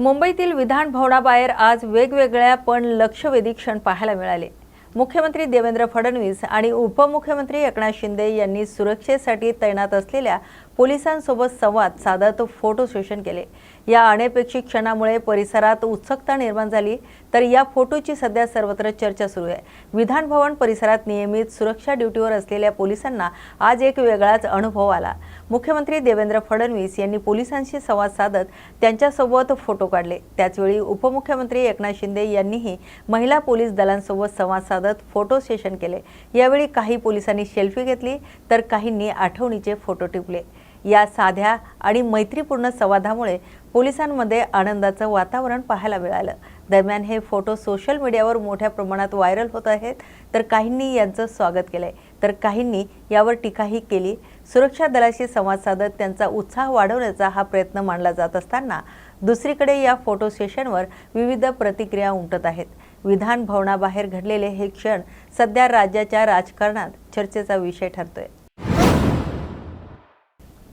मुंबईतील विधान भवनाबाहेर आज वेगवेगळ्या पण लक्षवेधी क्षण पाहायला मिळाले। मुख्यमंत्री देवेंद्र फडणवीस आणि उपमुख्यमंत्री एकनाथ शिंदे यांनी सुरक्षेसाठी तैनात असलेल्या पोलिसांसोबत संवाद साधत फोटो सेशन केले। या अनपेक्षित क्षणामुळे परिसरात उत्सुकता निर्माण झाली, तर या फोटोची सध्या सर्वत्र चर्चा सुरू आहे। विधान भवन परिसरात नियमित सुरक्षा ड्यूटीवर असलेल्या पोलिसांना आज एक वेगळाच अनुभव आला। मुख्यमंत्री देवेंद्र फडणवीस यांनी पोलिसांशी संवाद साधत त्यांच्यासोबत फोटो काढले। त्याचवेळी उपमुख्यमंत्री एकनाथ शिंदे यांनीही महिला पोलीस दलांसोबत संवाद साधत फोटो सेशन केले। यावेळी काही पोलिसांनी सेल्फी घेतली, तर काहींनी आठवणीचे फोटो टिपले। या साध्या आणि मैत्रीपूर्ण संवादामुळे पोलिसांमध्ये आनंदाचं वातावरण पाहायला मिळालं। दरम्यान हे फोटो सोशल मीडियावर मोठ्या प्रमाणात व्हायरल होत आहेत, तर काहींनी यांचं स्वागत केलंय, तर काहींनी यावर टीकाही केली। सुरक्षा दलाशी संवाद साधत त्यांचा उत्साह वाढवण्याचा हा प्रयत्न मानला जात असताना दुसरीकडे या फोटो सेशनवर विविध प्रतिक्रिया उमटत आहेत। विधान भवनाबाहेर घडलेले हे क्षण सध्या राज्याच्या राजकारणात चर्चेचा विषय ठरतोय।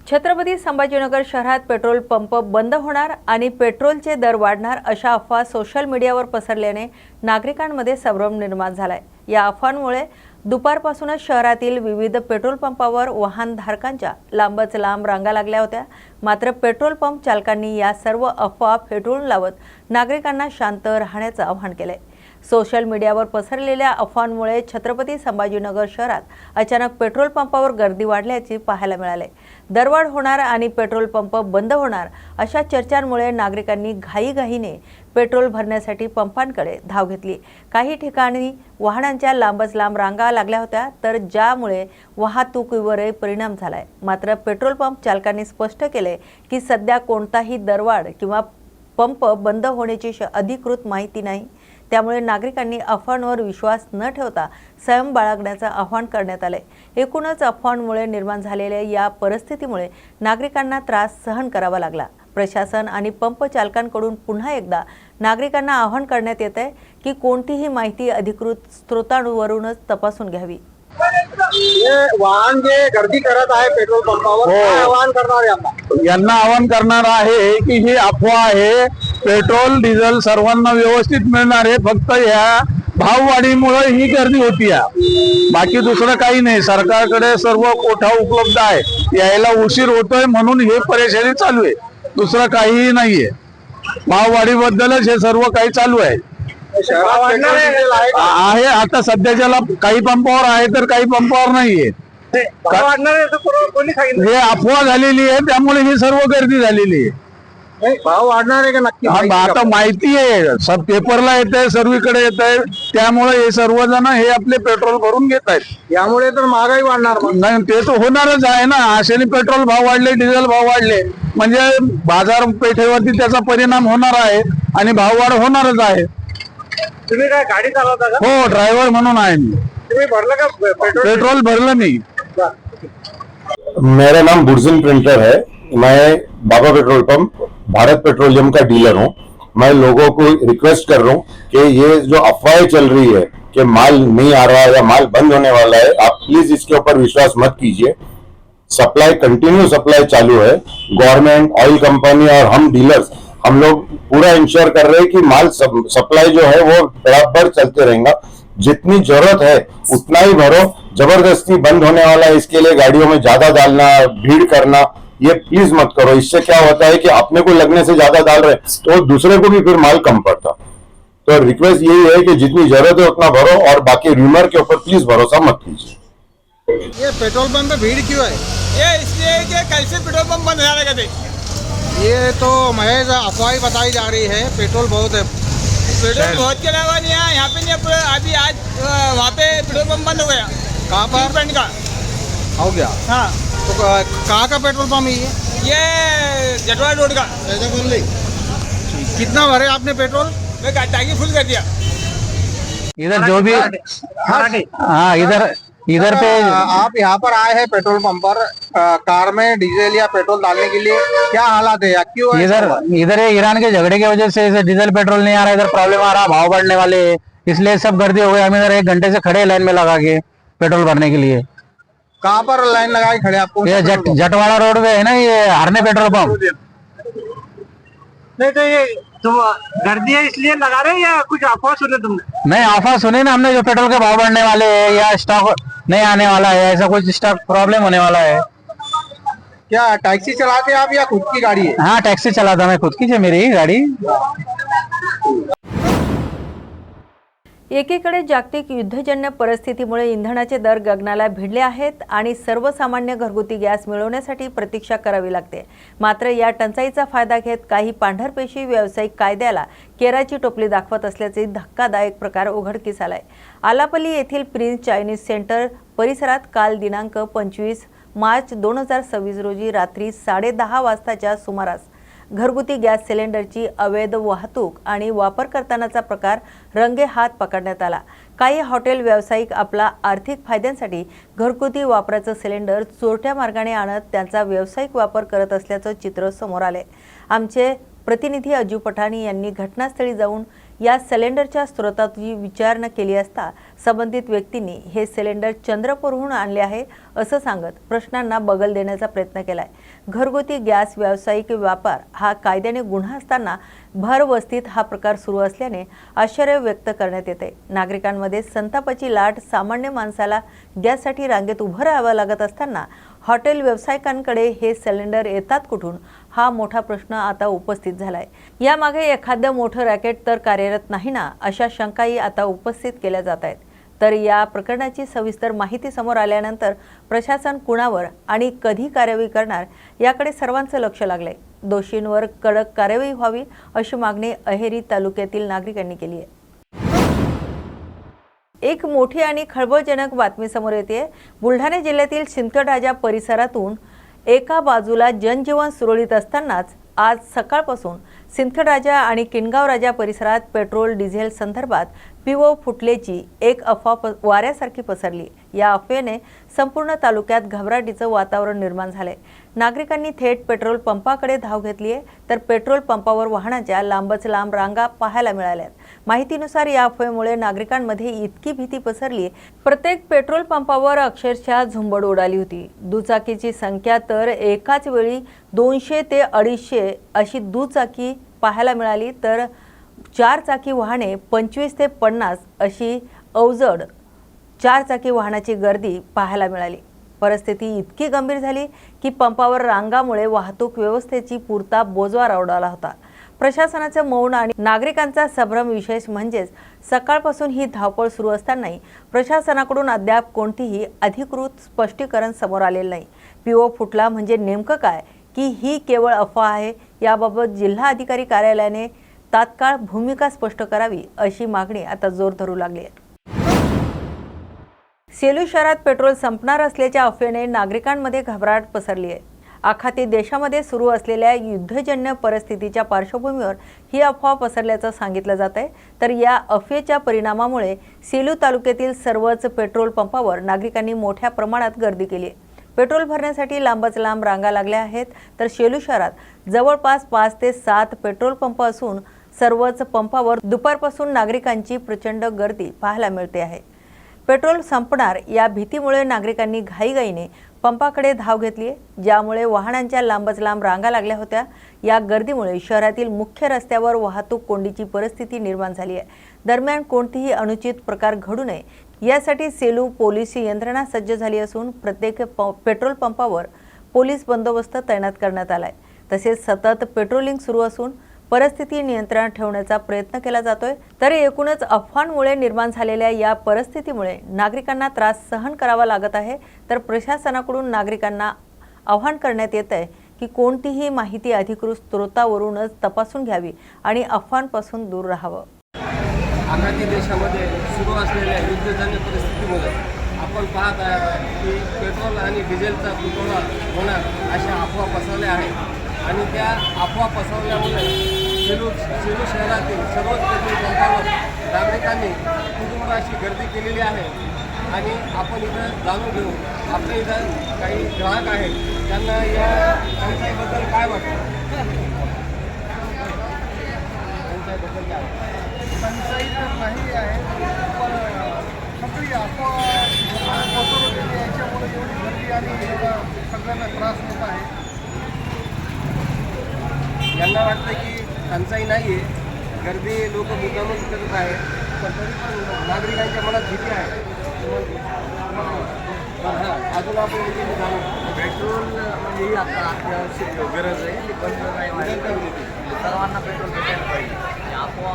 छत्रपती संभाजीनगर शहरात पेट्रोल पंप बंद होणार आणि पेट्रोलचे दर वाढणार अशा अफवा सोशल मीडियावर पसरल्याने नागरिकांमध्ये संभ्रम निर्माण झालाय। या अफवांमुळे दुपारपासूनच शहरातील विविध पेट्रोल पंपावर वाहनधारकांच्या लांबच लांब रांगा लागल्या होत्या। मात्र पेट्रोल पंप चालकांनी या सर्व अफवा फेटाळून लावत नागरिकांना शांत राहण्याचं आवाहन केलंय। सोशल मीडियावर पसरलेल्या अफवांमुळे छत्रपती संभाजीनगर शहरात अचानक पेट्रोल पंपावर गर्दी वाढल्याचे पाहायला मिळाले। दरवाढ होणार आणि पेट्रोल पंप बंद होणार अशा चर्चांमुळे नागरिकांनी घाईघाईने पेट्रोल भरण्यासाठी पंपांकडे धाव घेतली। काही ठिकाणी वाहनांच्या लांबच लांब रांगा लागल्या होत्या, तर ज्यामुळे वाहतुकीवरही परिणाम झालाय। मात्र पेट्रोल पंप चालकांनी स्पष्ट केले की सध्या कोणताही दरवाढ किंवा पंप बंद होण्याची अधिकृत माहिती नाही। त्यामुळे नागरिकांनी अफवांवर विश्वास न ठेवता संयम बाळगण्याचं आवाहन करण्यात आले। एकूणच अफवांमुळे निर्माण झालेल्या या परिस्थितीमुळे नागरिकांना त्रास सहन करावा लागला। प्रशासन आणि पंप चालकांकडून पुन्हा एकदा नागरिकांना आवाहन करण्यात येत आहे की कोणतीही माहिती अधिकृत स्रोतांवरूनच तपासून घ्यावी। वाहन जे गर्दी करत आहे पेट्रोल पंपावर, आवाहन करणार यांना आवाहन करणार आहे की ही अफवा आहे। पेट्रोल डिझेल सर्वांना व्यवस्थित मिळणार आहे, फक्त या भाववाढीमुळे ही गर्दी होती आहे, बाकी दुसरं काही नाही। सरकारकडे सर्व कोठा उपलब्ध आहे, यायला उशीर होतोय म्हणून हे परेशानी चालू आहे, दुसरं काहीही नाहीये। भाववाढीबद्दलच हे सर्व काही चालू आहे। आता सध्याच्याला काही पंपावर आहे तर काही पंपावर नाहीये। हे अफवा झालेली आहे, त्यामुळे ही सर्व गर्दी झालेली आहे। भाव वाढणार आहे का नक्की? आता माहिती आहे, सब पेपरला येत आहे, सर्वीकडे येत आहे, त्यामुळे हे सर्वजण हे आपले पेट्रोल भरून घेत आहेत। यामुळे तर महागाई वाढणार नाही, ते तर होणारच आहे ना। अशाने पेट्रोल भाव वाढले, डिझेल भाव वाढले म्हणजे बाजारपेठेवरती त्याचा परिणाम होणार आहे आणि भाववाढ होणारच आहे। तुम्ही काय गाडी चालवता का? हो, ड्रायव्हर म्हणून आहे मी। तुम्ही भरलं का पेट्रोल भरलं मी। मेरा नाम बुर्जिन प्रिंटर है। मैं बाबा पेट्रोल पंप भारत पेट्रोलियम का डीलर हूं। मैं लोगों को रिक्वेस्ट कर रहा हूं कि ये जो अफवाहें चल रही है कि माल नहीं आ रहा है या माल बंद होने वाला है, आप प्लीज इसके ऊपर विश्वास मत कीजिए। सप्लाई कंटिन्यू सप्लाई चालू है। गवर्नमेंट, ऑयल कंपनी और हम डीलर्स, हम लोग पूरा इंश्योर कर रहे हैं कि माल सप्लाई जो है वो बराबर चलते रहेगा। जितनी जरूरत है उतना ही भरो। जबरदस्ती बंद होने वाला है इसके लिए गाड़ियों में ज्यादा डालना, भीड़ करना, ये प्लीज मत करो। इससे क्या होता है कि अपने को लगने से ज्यादा डाल रहे तो दूसरे को भी फिर माल कम पड़ता। तो रिक्वेस्ट यही है कि जितनी जरूरत है उतना भरो और बाकी रूमर के ऊपर प्लीज भरोसा मत कीजिए। ये पेट्रोल पंप में भीड़ क्यों है? ये इसलिए कि कल से पेट्रोल पंप बंद हो जाएगा। ये तो महज अफवाह बताई जा रही है। पेट्रोल बहुत है, पेट्रोल बहुत के अलावा नहीं है यहाँ पे। नहीं, अभी आज वहाँ पे पेट्रोल पंप बंद हो गया। कहाँ पर का हो गया? हाँ, तो कहाँ का पेट्रोल पंप है ये जटवाड़ रोड का। कितना भरे आपने पेट्रोल? मैं टांकी फुल कर दिया। इधर जो भी हाँ, इधर पे आप यहाँ पर आए हैं पेट्रोल पंप पर, कार में डीजल या पेट्रोल डालने के लिए, क्या हालात है? क्यों है? इधर ईरान के झगड़े की वजह से डीजल पेट्रोल नहीं आ रहा, इधर प्रॉब्लम आ रहा, भाव बढ़ने वाले, इसलिए सब गर्दी हो गई। हम इधर 1 घंटे से खड़े लाइन में लगा के पेट्रोल भरने के लिए। कहाँ पर लाइन लगाई खड़े आपको? ये जटवाड़ा रोड पे है ना, ये हरने पेट्रोल पंप। नहीं तो ये तुम गर्दी है इसलिए लगा रहे हैं या कुछ अफवाह सुने तुमने? नहीं, ऑफर सुने ना हमने, जो पेट्रोल के भाव बढ़ने वाले हैं या स्टॉक नहीं आने वाला है, ऐसा कुछ स्टॉक प्रॉब्लम होने वाला है। क्या टैक्सी चलाते हैं आप या खुद की गाड़ी है? हाँ, टैक्सी चलाता मैं, खुद की है मेरी गाड़ी। एकीकडे जागतिक युद्धजन्य परिस्थितीमुळे इंधनाचे दर गगनाला भिडले आहेत आणि सर्वसामान्य घरगुती गॅस मिळवण्यासाठी प्रतीक्षा करावी लागते। मात्र या टंचाईचा फायदा घेत काही पांढरपेशी व्यावसायिक कायद्याला केराची टोपली दाखवत असल्याचे धक्कादायक प्रकार उघडकीस आलाय। आलापल्ली येथील प्रिन्स चायनीज सेंटर परिसरात काल दिनांक 25 मार्च 2026 रोजी रात्री 10:30 वाजताच्या सुमारास घरगुती गॅस सिलेंडरची अवैध वाहतूक आणि वापर करतानाचा प्रकार रंगेहात पकडण्यात आला। काही हॉटेल व्यावसायिक आपला आर्थिक फायद्यांसाठी घरगुती वापराचं सिलेंडर चोरट्या मार्गाने आणत त्यांचा व्यावसायिक वापर करत असल्याचं चित्र समोर आले। आमचे प्रतिनिधी अजू पठाणी यांनी घटनास्थळी जाऊन या सिलेंडरच्या स्रोताची विचारणा केली असता संबंधित व्यक्तींनी हे सिलेंडर चंद्रपूरहून आणले आहे असं सांगत प्रश्नांना बगल देण्याचा प्रयत्न केलाय। घरगुती गॅस व्यावसायिक व्यापार हा कायद्याने गुन्हा असताना भरवस्तीत हा प्रकार सुरू असल्याने आश्चर्य व्यक्त करण्यात येते। नागरिकांमध्ये संतापाची लाट, सामान्य माणसाला गॅससाठी रांगेत उभं राहावं लागत असताना हॉटेल व्यावसायिकांकडे हे सिलेंडर येतात कुठून हा मोठा प्रश्न आता उपस्थित झालाय। यामागे एखादं मोठं रॅकेट तर कार्यरत नाही ना, अशा शंकाही आता उपस्थित केल्या जात आहेत। तर या प्रकरणाची सविस्तर माहिती समोर आल्यानंतर प्रशासन कुणावर आणि कधी कार्यवाही करणार याकडे सर्वांचं लक्ष लागलंय। दोषींवर कडक कार्यवाही व्हावी अशी मागणी अहेरी तालुक्यातील नागरिकांनी केली आहे। एक मोठी आणि खळबळजनक बातमी समोर येते। बुलढाणा जिल्ह्यातील सिंदखेडराजा परिसरातून एका बाजूला जनजीवन सुरळीत असतानाच आज सकाळपासून सिंदखेडराजा आणि किनगाव राजा परिसरात पेट्रोल डिझेल संदर्भात पीओ फुटल्याची एक अफवा वाऱ्यासारखी पसरली। या अफवेने संपूर्ण तालुक्यात घबराटीचं वातावरण निर्माण झाले। नागरिकांनी थेट पेट्रोल पंपाकडे धाव घेतली आहे, तर पेट्रोल पंपावर वाहनाच्या लांबच लांब रांगा पाहायला मिळाल्यात। माहितीनुसार या अफवेमुळे नागरिकांमध्ये इतकी भीती पसरली, प्रत्येक पेट्रोल पंपावर अक्षरशः झुंबड उडाली होती। दुचाकीची संख्या तर एकाच वेळी 200 ते 250 अशी दुचाकी पाहायला मिळाली, तर 4 चाकी वाहने 25 ते 50 अशी अवजड 4 चाकी वाहनाची गर्दी पाहायला मिळाली। परिस्थिती इतकी गंभीर झाली की पंपावर रांगामुळे वाहतूक व्यवस्थेची पुरता बोजवार उडाला होता। प्रशासनाचं मौन आणि नागरिकांचा संभ्रम विशेष म्हणजेच सकाळपासून ही धावपळ सुरू असतानाही प्रशासनाकडून अद्याप कोणतीही अधिकृत स्पष्टीकरण समोर आलेलं नाही। पीओ फुटला म्हणजे नेमकं काय की ही केवळ अफवा आहे, याबाबत जिल्हा अधिकारी कार्यालयाने तात्काळ भूमिका स्पष्ट करावी अशी मागणी आता जोर धरू लागली आहे। सेलू शहरात पेट्रोल संपणार असल्याच्या अफवेने नागरिकांमध्ये घबराट पसरली आहे। आखाती देशामध्ये सुरू असलेल्या युद्धजन्य परिस्थितीच्या पार्श्वभूमीवर ही अफवा पसरल्याचं सांगितलं जात आहे। तर या अफवेच्या परिणामामुळे सेलू तालुक्यातील सर्वच पेट्रोल पंपावर नागरिकांनी मोठ्या प्रमाणात गर्दी केली आहे। पेट्रोल भरण्यासाठी लांबच लांब रांगा लागल्या आहेत, तर सेलू शहरात जवळपास 5 ते 7 पेट्रोल पंप असून सर्वच पंपावर दुपारपासून नागरिकांची प्रचंड गर्दी पाहायला मिळते आहे। पेट्रोल संपणार या भीतीमुळे नागरिकांनी घाईघाईने पंपाकडे धाव घेतली आहे, ज्यामुळे वाहनांच्या लांबच लांब रांगा लागल्या होत्या। या गर्दीमुळे शहरातील मुख्य रस्त्यावर वाहतूक कोंडीची परिस्थिती निर्माण झाली आहे। दरम्यान कोणतीही अनुचित प्रकार घडू नये यासाठी सेलू पोलीस यंत्रणा सज्ज झाली असून प्रत्येक पेट्रोल पंपावर पोलीस बंदोबस्त तैनात करण्यात आलाय। तसेच सतत पेट्रोलिंग सुरू असून परिस्थिती नियंत्रणात ठेवण्याचा प्रयत्न केला जातोय। तर एकूणच अफवांमुळे निर्माण झालेल्या या परिस्थितीमुळे नागरिकांना त्रास सहन करावा लागत आहे। तर प्रशासनाकडून नागरिकांना आवाहन करण्यात येत आहे की कोणतीही माहिती अधिकृत स्रोतावरूनच तपासून घ्यावी आणि अफवांपासून दूर राहावं। आखाती देशामध्ये सुरू असलेल्या युद्धजन्य परिस्थितीमुळे आपण पाहत आहात की पेट्रोल आणि डिझेलचा तुटवडा होणार अशा अफवा पसरल्या आहेत आणि त्या अफवा पसरल्यामुळे सेलू शहरातील सर्वच पेट्रोल पंपावर नागरिकांनी कुटुंब अशी गर्दी केलेली आहे। आणि आपण इथं जाणून घेऊ, आपल्या इथं काही ग्राहक आहेत, त्यांना या टंचाईबद्दल काय वाटतं? टंचाईबद्दल काय वाटतं? टंचाई तर नाही आहे, पण सगळी अफवा पसरवलेली आहे, याच्यामुळे एवढी गर्दी आणि एवढा सगळ्यांना त्रास होत आहे। यांना वाटतं की टंचाई नाही आहे, गर्दी लोक मुद्दामच करत आहे, पण तरी पण नागरिकांच्या मनात भीती आहे. अजून आपण पेट्रोल म्हणजे ही आता अत्यावश्यक गरज आहे, ती बंद नाही सर्वांना पेट्रोल भेटायला पाहिजे. अफवा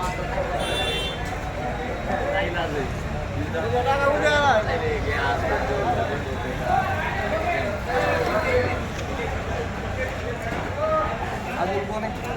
अजून कोण आहे?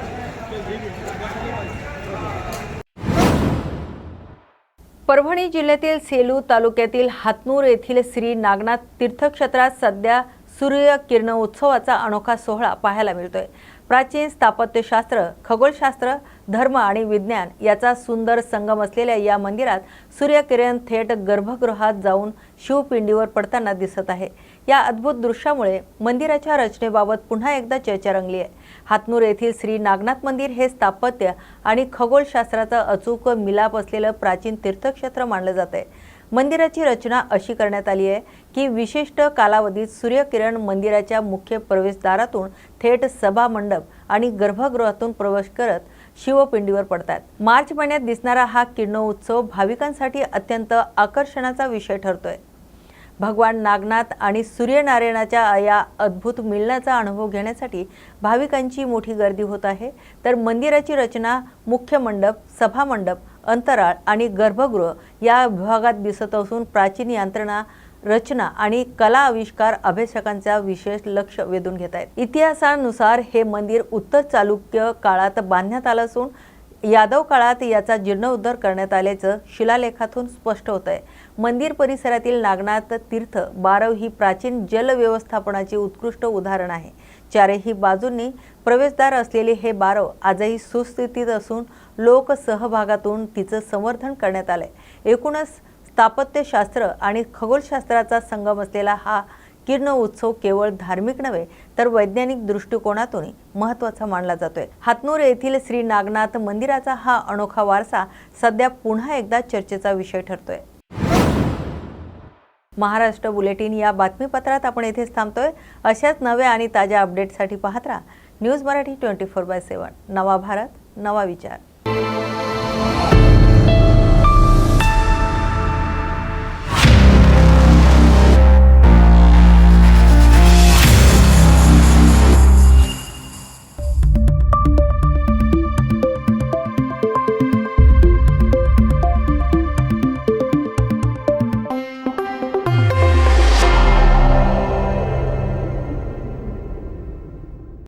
परभणी जिल्ह्यातील सेलू तालुक्यातील हातनूर येथील श्री नागनाथ तीर्थक्षेत्रात सध्या सूर्य किरण उत्सवाचा अनोखा सोहळा पाहायला मिळतोय. प्राचीन स्थापत्यशास्त्र, खगोलशास्त्र, धर्म आणि विज्ञान याचा सुंदर संगम असलेल्या या मंदिरात सूर्यकिरण थेट गर्भगृहात जाऊन शिवपिंडीवर पडताना दिसत आहे. या अद्भुत दृश्यामुळे मंदिराच्या रचनेबाबत पुन्हा एकदा चर्चा रंगली आहे. हातनूर येथील श्री नागनाथ मंदिर हे स्थापत्य आणि खगोलशास्त्राचा अचूक मिलाप असलेलं प्राचीन तीर्थक्षेत्र मानलं जात आहे. मंदिराची रचना अशी करण्यात आली आहे की विशिष्ट कालावधीत सूर्यकिरण मंदिराच्या मुख्य प्रवेशद्वारातून थेट सभा मंडप आणि गर्भगृहातून प्रवेश करत शिवपिंडीवर पडतात. मार्च महिन्यात दिसणारा हा किरणोत्सव भाविकांसाठी अत्यंत आकर्षणाचा विषय ठरतोय. भगवान नागनाथ आणि सूर्यनारायणाच्या या अद्भुत मिलनाचा अनुभव घेण्यासाठी भाविकांची मोठी गर्दी होत आहे. तर मंदिराची रचना मुख्य मंडप, सभा मंडप, अंतराळ आणि गर्भगृह या विभागात दिसत असून प्राचीन यंत्रणा, रचना आणि कला आविष्कार अभ्यासकांचा विशेष लक्ष वेधून घेत आहेत. इतिहासानुसार हे मंदिर उत्तर चालुक्य काळात बांधण्यात आलं असून यादव काळात याचा जीर्णोद्धार करण्यात आल्याचं शिलालेखातून स्पष्ट होत आहे. मंदिर परिसरातील नागनाथ तीर्थ बारव ही प्राचीन जल व्यवस्थापनाचे उत्कृष्ट उदाहरण आहे. चारही बाजूंनी प्रवेशद्वार असलेले हे बारव आजही सुस्थितीत असून लोक सहभागातून तिचं संवर्धन करण्यात आलंय. एकूणच स्थापत्यशास्त्र आणि खगोलशास्त्राचा संगम असलेला हा किरण उत्सव केवळ धार्मिक नव्हे तर वैज्ञानिक दृष्टिकोनातूनही महत्त्वाचा मानला जातोय. हातनूर येथील श्री नागनाथ मंदिराचा हा अनोखा वारसा सध्या पुन्हा एकदा चर्चेचा विषय ठरतोय. महाराष्ट्र बुलेटिन या बातमीपत्रात आपण येथेच थांबतोय. अशाच नव्या आणि ताज्या अपडेटसाठी पाहत राहा न्यूज मराठी 24/7. नवा भारत, नवा विचार.